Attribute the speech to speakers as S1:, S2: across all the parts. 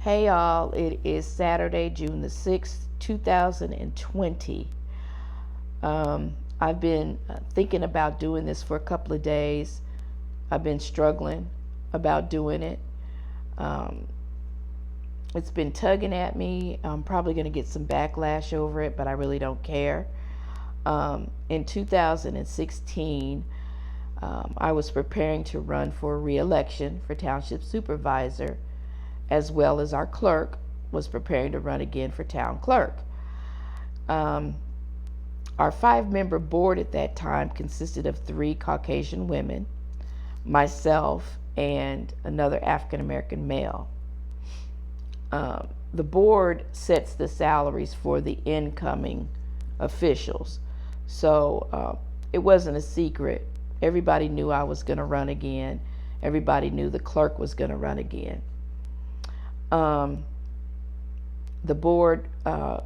S1: Hey all, it is Saturday, June the 6th, 2020. I've been thinking about doing this for a couple of days. I've been struggling about doing it. It's been tugging at me. I'm probably going to get some backlash over it, but I really don't care. In 2016, I was preparing to run for re-election for township supervisor, as well as our clerk was preparing to run again for town clerk. Our 5-member board at that time consisted of 3 Caucasian women, myself, and another African American male. The board sets the salaries for the incoming officials, so it wasn't a secret. Everybody knew I was going to run again. Everybody knew the clerk was going to run again. The board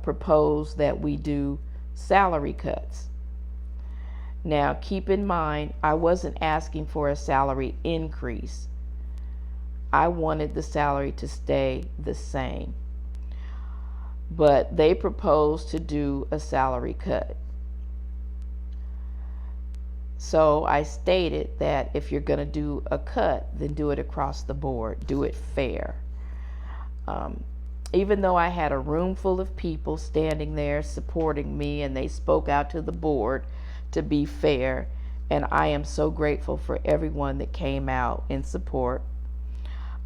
S1: proposed that we do salary cuts. Now, keep in mind, I wasn't asking for a salary increase. I wanted the salary to stay the same. But they proposed to do a salary cut. So I stated that if you're going to do a cut, then do it across the board. Do it fair. Even though I had a room full of people standing there supporting me, and they spoke out to the board to be fair, and I am so grateful for everyone that came out in support,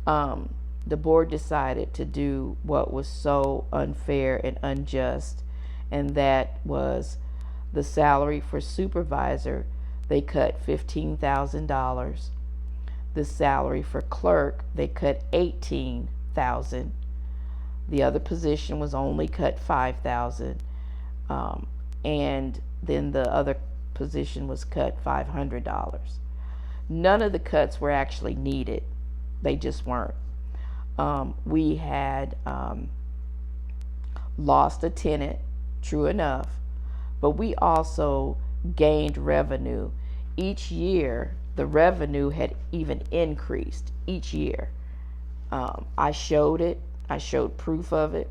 S1: the board decided to do what was so unfair and unjust, and that was the salary for supervisor. They cut $15,000. The salary for clerk, they cut $18,000. The other position was only cut $5,000, and then the other position was cut $500. None of the cuts were actually needed. They just weren't. We had lost a tenant, true enough, but we also gained revenue. Each year, the revenue had even increased each year. I showed it. I showed proof of it,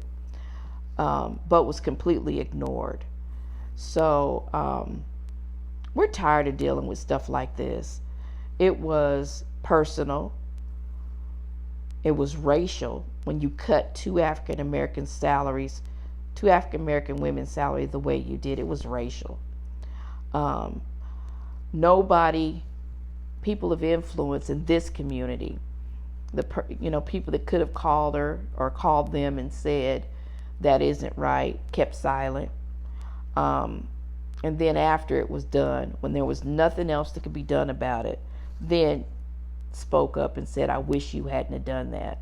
S1: but was completely ignored. So we're tired of dealing with stuff like this. It was personal. It was racial. When you cut 2 African American salaries, 2 African American women's salary the way you did, it was racial. Nobody, people of influence in this community, people that could have called her or called them and said that isn't right, kept silent. And then after it was done, when there was nothing else that could be done about it, then spoke up and said, I wish you hadn't have done that.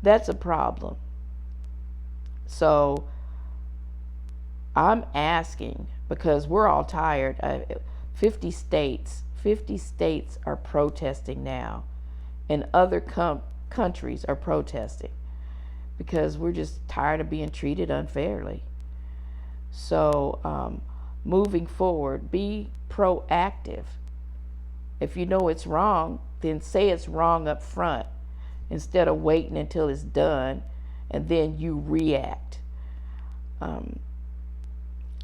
S1: That's a problem. So I'm asking, because we're all tired. 50 states are protesting now, and other countries are protesting because we're just tired of being treated unfairly. So moving forward, be proactive. If you know it's wrong, then say it's wrong up front instead of waiting until it's done and then you react.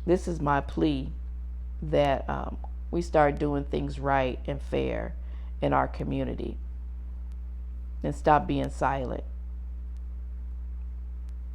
S1: This is my plea, that we start doing things right and fair in our community and stop being silent.